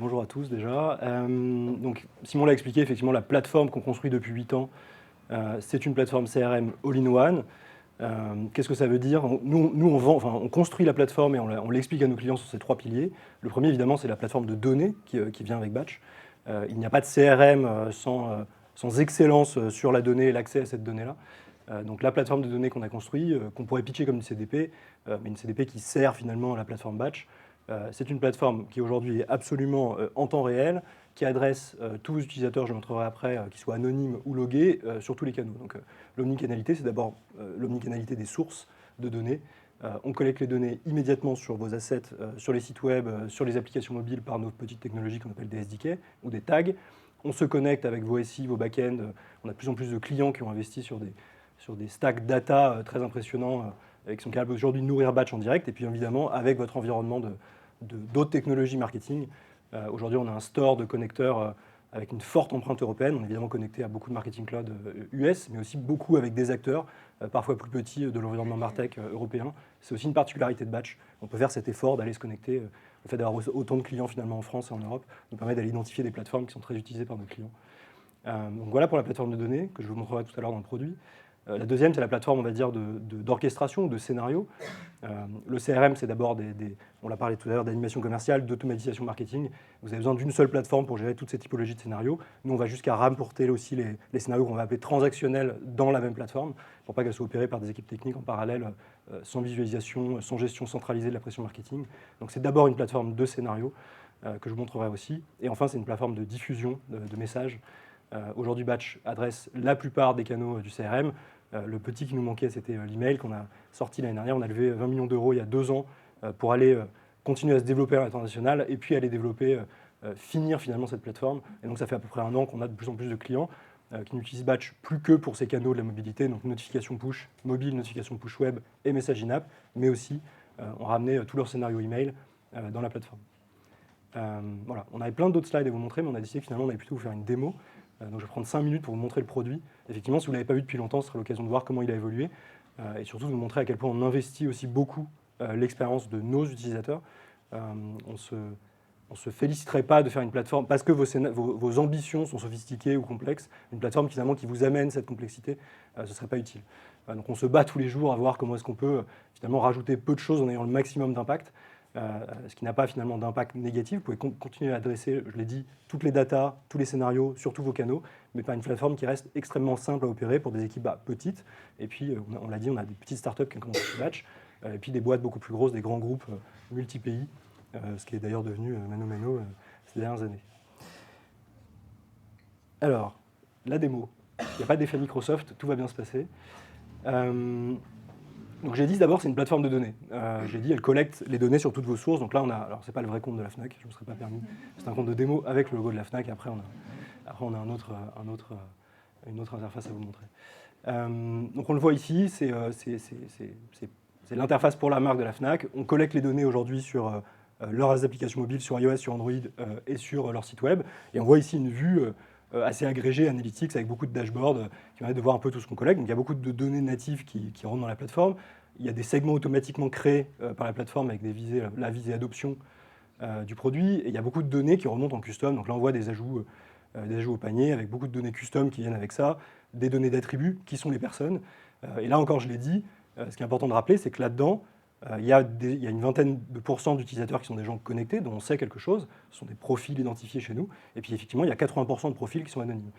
Bonjour à tous déjà. Donc Simon l'a expliqué, effectivement, la plateforme qu'on construit depuis 8 ans, c'est une plateforme CRM all-in-one. Qu'est-ce que ça veut dire? Nous on construit la plateforme et on l'explique à nos clients sur ces 3 piliers. Le premier, évidemment, c'est la plateforme de données qui vient avec Batch. Il n'y a pas de CRM sans excellence sur la donnée et l'accès à cette donnée-là. Donc la plateforme de données qu'on a construite, qu'on pourrait pitcher comme une CDP, mais une CDP qui sert finalement à la plateforme Batch. C'est une plateforme qui aujourd'hui est absolument en temps réel, qui adresse tous vos utilisateurs, je montrerai après, qu'ils soient anonymes ou logués, sur tous les canaux. Donc l'omnicanalité, c'est d'abord l'omnicanalité des sources de données. On collecte les données immédiatement sur vos assets, sur les sites web, sur les applications mobiles par nos petites technologies qu'on appelle des SDK ou des tags. On se connecte avec vos SI, vos back-ends. On a de plus en plus de clients qui ont investi sur des stacks data très impressionnants et qui sont capables aujourd'hui de nourrir Batch en direct. Et puis évidemment, avec votre environnement d'autres technologies marketing. Aujourd'hui, on a un store de connecteurs avec une forte empreinte européenne. On est évidemment connecté à beaucoup de marketing cloud US, mais aussi beaucoup avec des acteurs, parfois plus petits, de l'environnement MarTech européen. C'est aussi une particularité de Batch. On peut faire cet effort d'aller se connecter. Le fait d'avoir autant de clients finalement en France et en Europe nous permet d'aller identifier des plateformes qui sont très utilisées par nos clients. Donc voilà pour la plateforme de données que je vous montrerai tout à l'heure dans le produit. La deuxième, c'est la plateforme, on va dire, d'orchestration ou de scénario. Le CRM, c'est d'abord on l'a parlé tout à l'heure, d'animation commerciale, d'automatisation marketing. Vous avez besoin d'une seule plateforme pour gérer toutes ces typologies de scénarios. Nous, on va jusqu'à rapporter aussi les scénarios qu'on va appeler transactionnels dans la même plateforme, pour pas qu'elles soient opérées par des équipes techniques en parallèle, sans visualisation, sans gestion centralisée de la pression marketing. Donc c'est d'abord une plateforme de scénarios que je vous montrerai aussi. Et enfin, c'est une plateforme de diffusion de messages. Aujourd'hui, Batch adresse la plupart des canaux du CRM. Le petit qui nous manquait, c'était l'email qu'on a sorti l'année dernière. On a levé 20 millions d'euros il y a 2 ans pour aller continuer à se développer à l'international et puis aller développer, finir finalement cette plateforme. Et donc ça fait à peu près 1 an qu'on a de plus en plus de clients qui n'utilisent Batch plus que pour ces canaux de la mobilité, donc notification push mobile, notification push web et message in-app, mais aussi on ramenait tous leurs scénarios email dans la plateforme. Voilà. On avait plein d'autres slides à vous montrer, mais on a décidé que finalement on allait plutôt vous faire une démo. Donc je vais prendre 5 minutes pour vous montrer le produit. Effectivement, si vous ne l'avez pas vu depuis longtemps, ce sera l'occasion de voir comment il a évolué et surtout de vous montrer à quel point on investit aussi beaucoup l'expérience de nos utilisateurs. On se féliciterait pas de faire une plateforme parce que vos ambitions sont sophistiquées ou complexes. Une plateforme finalement qui vous amène cette complexité, ce ne serait pas utile. Donc on se bat tous les jours à voir comment est-ce qu'on peut finalement rajouter peu de choses en ayant le maximum d'impact. Ce qui n'a pas finalement d'impact négatif. Vous pouvez continuer à adresser, je l'ai dit, toutes les datas, tous les scénarios sur tous vos canaux, mais pas une plateforme qui reste extrêmement simple à opérer pour des équipes petites. Et puis, on l'a dit, on a des petites startups qui ont commencé sur Batch, et puis des boîtes beaucoup plus grosses, des grands groupes multi-pays, ce qui est d'ailleurs devenu mano ces dernières années. Alors, la démo. Il n'y a pas d'effet Microsoft, tout va bien se passer. Donc j'ai dit d'abord c'est une plateforme de données. J'ai dit elle collecte les données sur toutes vos sources. Donc là on a, alors c'est pas le vrai compte de la Fnac, je ne me serais pas permis. C'est un compte de démo avec le logo de la Fnac. Après on a une autre interface à vous montrer. Donc on le voit ici, c'est l'interface pour la marque de la Fnac. On collecte les données aujourd'hui sur leurs applications mobiles, sur iOS, sur Android et sur leur site web. Et on voit ici une vue assez agrégée, analytics, avec beaucoup de dashboards qui permettent de voir un peu tout ce qu'on collecte. Donc il y a beaucoup de données natives qui rentrent dans la plateforme. Il y a des segments automatiquement créés par la plateforme avec la visée adoption du produit. Et il y a beaucoup de données qui remontent en custom. Donc là, on voit des ajouts au panier avec beaucoup de données custom qui viennent avec ça, des données d'attributs qui sont les personnes. Et là encore, je l'ai dit, ce qui est important de rappeler, c'est que là-dedans, il y a une vingtaine de pourcents d'utilisateurs qui sont des gens connectés, dont on sait quelque chose. Ce sont des profils identifiés chez nous. Et puis effectivement, il y a 80% de profils qui sont anonymes.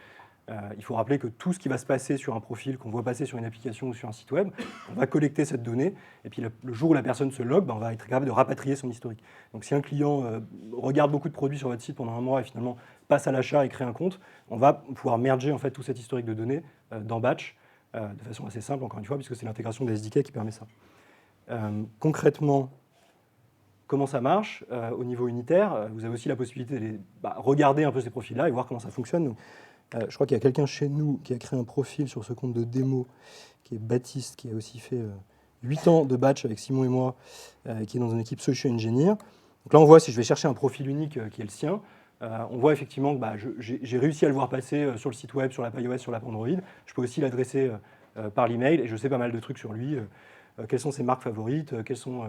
Il faut rappeler que tout ce qui va se passer sur un profil, qu'on voit passer sur une application ou sur un site web, on va collecter cette donnée, et puis le jour où la personne se log, on va être capable de rapatrier son historique. Donc si un client regarde beaucoup de produits sur votre site pendant 1 mois et finalement passe à l'achat et crée un compte, on va pouvoir merger en fait, tout cet historique de données dans Batch, de façon assez simple, encore une fois, puisque c'est l'intégration des SDK qui permet ça. Concrètement, comment ça marche au niveau unitaire? Vous avez aussi la possibilité de regarder un peu ces profils-là et voir comment ça fonctionne. Donc, je crois qu'il y a quelqu'un chez nous qui a créé un profil sur ce compte de démo, qui est Baptiste, qui a aussi fait 8 ans de Batch avec Simon et moi, qui est dans une équipe Social Engineer. Donc là, on voit, si je vais chercher un profil unique qui est le sien, on voit effectivement que j'ai réussi à le voir passer sur le site web, sur l'app iOS, sur l'app Android. Je peux aussi l'adresser par l'email et je sais pas mal de trucs sur lui. Quelles sont ses marques favorites, quels sont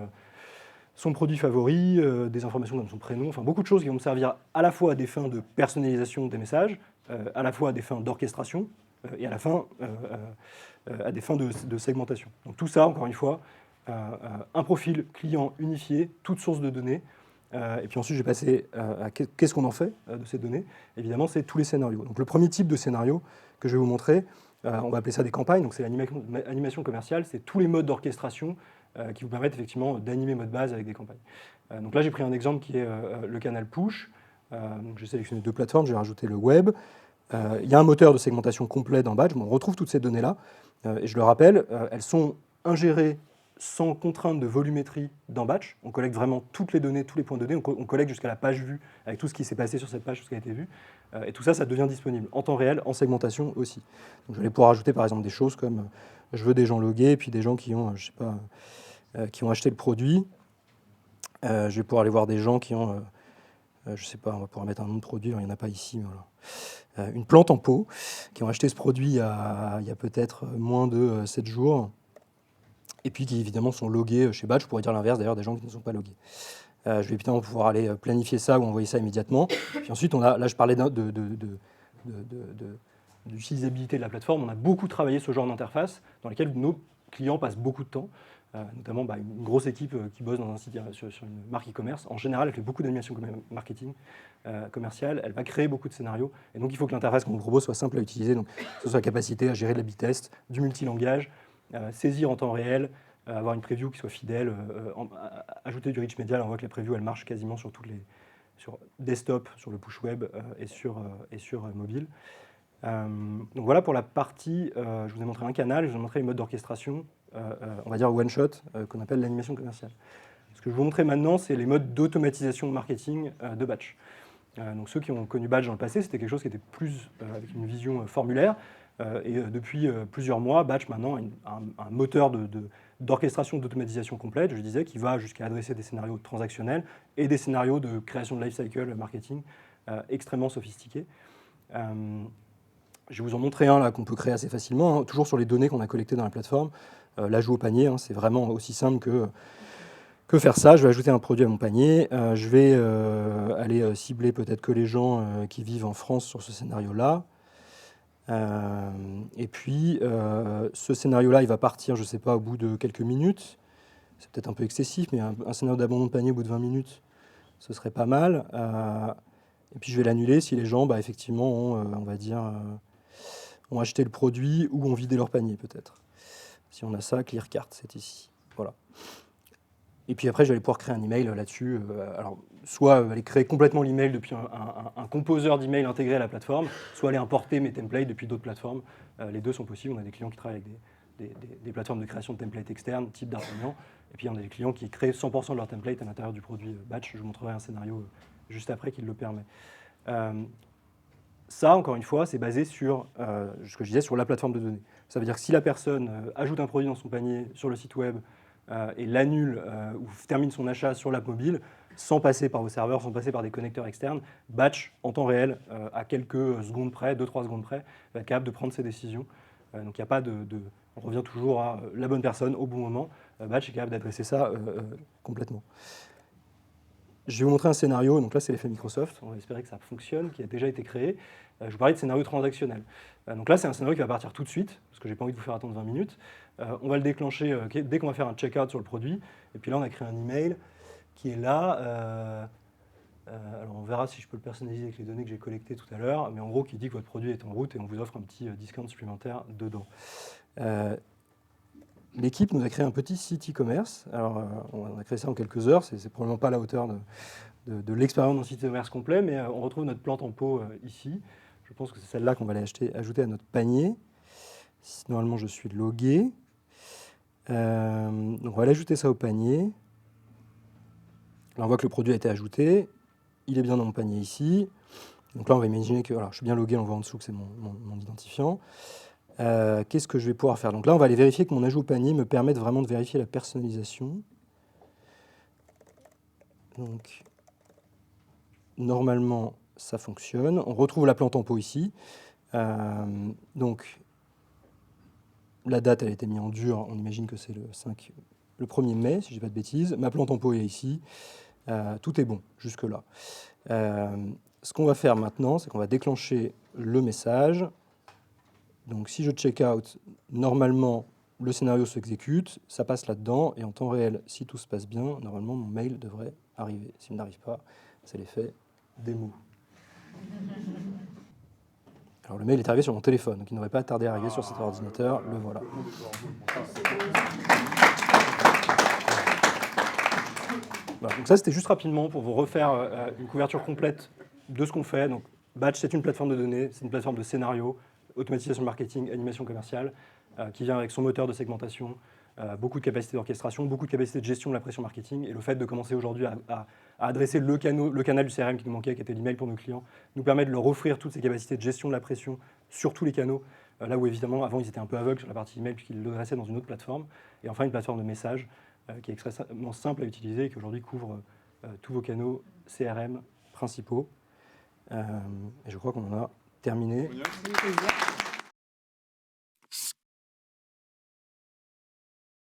son produit favori, des informations comme son prénom, enfin beaucoup de choses qui vont me servir à la fois à des fins de personnalisation des messages, à la fois à des fins d'orchestration, et à la fin à des fins de segmentation. Donc tout ça, encore une fois, un profil client unifié, toute source de données, et puis ensuite je vais passer à qu'est-ce qu'on en fait de ces données. Évidemment, c'est tous les scénarios. Donc le premier type de scénario que je vais vous montrer, on va appeler ça des campagnes, donc c'est l'animation commerciale, c'est tous les modes d'orchestration qui vous permettent effectivement d'animer mode base avec des campagnes. Donc là j'ai pris un exemple qui est le canal push. Donc j'ai sélectionné 2 plateformes, j'ai rajouté le web. Il y a un moteur de segmentation complet dans Batch, on retrouve toutes ces données-là, et je le rappelle, elles sont ingérées sans contrainte de volumétrie dans Batch. On collecte vraiment toutes les données, tous les points de données, on collecte jusqu'à la page vue, avec tout ce qui s'est passé sur cette page, tout ce qui a été vu, et tout ça, ça devient disponible en temps réel, en segmentation aussi. Donc je vais pouvoir ajouter par exemple des choses comme je veux des gens logués, et puis des gens qui ont, je sais pas, qui ont acheté le produit. Je vais pouvoir aller voir des gens qui ont, je sais pas, on va pouvoir mettre un nom de produit, il n'y en a pas ici, mais voilà. Une plante en pot, qui ont acheté ce produit il y a peut-être moins de 7 jours, et puis qui évidemment sont logués chez Batch. Je pourrais dire l'inverse d'ailleurs, des gens qui ne sont pas logués. Je vais évidemment pouvoir aller planifier ça ou envoyer ça immédiatement. Puis ensuite, là je parlais d'utilisabilité de la plateforme. On a beaucoup travaillé ce genre d'interface dans lesquelles nos clients passent beaucoup de temps, notamment une grosse équipe qui bosse dans un site sur une marque e-commerce. En général, elle fait beaucoup d'animation marketing commerciale, elle va créer beaucoup de scénarios, et donc il faut que l'interface qu'on vous propose soit simple à utiliser, donc que ce soit la capacité à gérer de la bitest, du multilangage, saisir en temps réel, avoir une preview qui soit fidèle, ajouter du rich media. On voit que la preview elle marche quasiment sur sur desktop, sur le push web et sur mobile. Donc voilà pour la partie, je vous ai montré un canal, je vous ai montré les modes d'orchestration, on va dire one shot, qu'on appelle l'animation commerciale. Ce que je vais vous montrer maintenant, c'est les modes d'automatisation de marketing de Batch. Donc ceux qui ont connu Batch dans le passé, c'était quelque chose qui était plus avec une vision formulaire. Et depuis plusieurs mois, Batch maintenant a un moteur d'orchestration d'automatisation complète, je disais, qui va jusqu'à adresser des scénarios transactionnels et des scénarios de création de lifecycle marketing extrêmement sophistiqués. Je vais vous en montrer un là qu'on peut créer assez facilement, hein, toujours sur les données qu'on a collectées dans la plateforme. L'ajout au panier, hein, c'est vraiment aussi simple que faire ça. Je vais ajouter un produit à mon panier. Je vais aller cibler peut-être que les gens qui vivent en France sur ce scénario-là. Et puis, ce scénario-là, il va partir, je ne sais pas, au bout de quelques minutes. C'est peut-être un peu excessif, mais un scénario d'abandon de panier au bout de 20 minutes, ce serait pas mal. Et puis, je vais l'annuler si les gens, effectivement, ont, on va dire, ont acheté le produit ou ont vidé leur panier, peut-être. Si on a ça, clear cart, c'est ici. Voilà. Et puis après, je vais pouvoir créer un email là-dessus. Alors, soit aller créer complètement l'email depuis un composeur d'email intégré à la plateforme, soit aller importer mes templates depuis d'autres plateformes. Les deux sont possibles. On a des clients qui travaillent avec des plateformes de création de templates externes, type D'Artagnan. Et puis, on a des clients qui créent 100% de leur template à l'intérieur du produit Batch. Je vous montrerai un scénario juste après qui le permet. Ça, encore une fois, c'est basé sur ce que je disais, sur la plateforme de données. Ça veut dire que si la personne ajoute un produit dans son panier sur le site web, et l'annule ou termine son achat sur l'app mobile, sans passer par vos serveurs, sans passer par des connecteurs externes, Batch, en temps réel, à quelques secondes près, 2-3 secondes près, va être capable de prendre ses décisions. Donc il n'y a pas on revient toujours à la bonne personne au bon moment. Batch est capable d'adresser ça complètement. Je vais vous montrer un scénario, donc là c'est l'effet Microsoft, on va espérer que ça fonctionne, qui a déjà été créé. Je vous parlais de scénario transactionnel. Donc là c'est un scénario qui va partir tout de suite, parce que j'ai pas envie de vous faire attendre 20 minutes. On va le déclencher dès qu'on va faire un check-out sur le produit, et puis là on a créé un email qui est là. Alors on verra si je peux le personnaliser avec les données que j'ai collectées tout à l'heure, mais en gros qui dit que votre produit est en route et on vous offre un petit discount supplémentaire dedans. L'équipe nous a créé un petit site e-commerce. Alors, on a créé ça en quelques heures. C'est probablement pas à la hauteur de l'expérience d'un site e-commerce complet, mais on retrouve notre plante en pot ici. Je pense que c'est celle-là qu'on va aller ajouter à notre panier. Normalement, je suis logué. Donc, on va aller ajouter ça au panier. Là, on voit que le produit a été ajouté. Il est bien dans mon panier ici. Donc là, on va imaginer que je suis bien logué. On voit en dessous que c'est mon identifiant. Qu'est-ce que je vais pouvoir faire? Donc là, on va aller vérifier que mon ajout au panier me permette vraiment de vérifier la personnalisation. Donc, normalement, ça fonctionne. On retrouve la plante en pot ici. Donc, la date, elle a été mise en dur. On imagine que c'est le le 1er mai, si je ne dis pas de bêtises. Ma plante en pot est ici. Tout est bon jusque-là. Ce qu'on va faire maintenant, c'est qu'on va déclencher le message. Donc si je check out, normalement, le scénario s'exécute, ça passe là-dedans, et en temps réel, si tout se passe bien, normalement, mon mail devrait arriver. S'il n'arrive pas, c'est l'effet démo. Alors le mail est arrivé sur mon téléphone, donc il n'aurait pas tardé à arriver sur cet ordinateur. Le voilà. Voilà, donc ça, c'était juste rapidement pour vous refaire une couverture complète de ce qu'on fait. Donc Batch, c'est une plateforme de données, c'est une plateforme de scénario, automatisation marketing, animation commerciale, qui vient avec son moteur de segmentation, beaucoup de capacités d'orchestration, beaucoup de capacités de gestion de la pression marketing, et le fait de commencer aujourd'hui à adresser le canal du CRM qui nous manquait, qui était l'email pour nos clients, nous permet de leur offrir toutes ces capacités de gestion de la pression sur tous les canaux, là où évidemment avant ils étaient un peu aveugles sur la partie email puisqu'ils le dressaient dans une autre plateforme, et enfin une plateforme de message qui est extrêmement simple à utiliser et qui aujourd'hui couvre tous vos canaux CRM principaux. Et je crois qu'on en a terminé.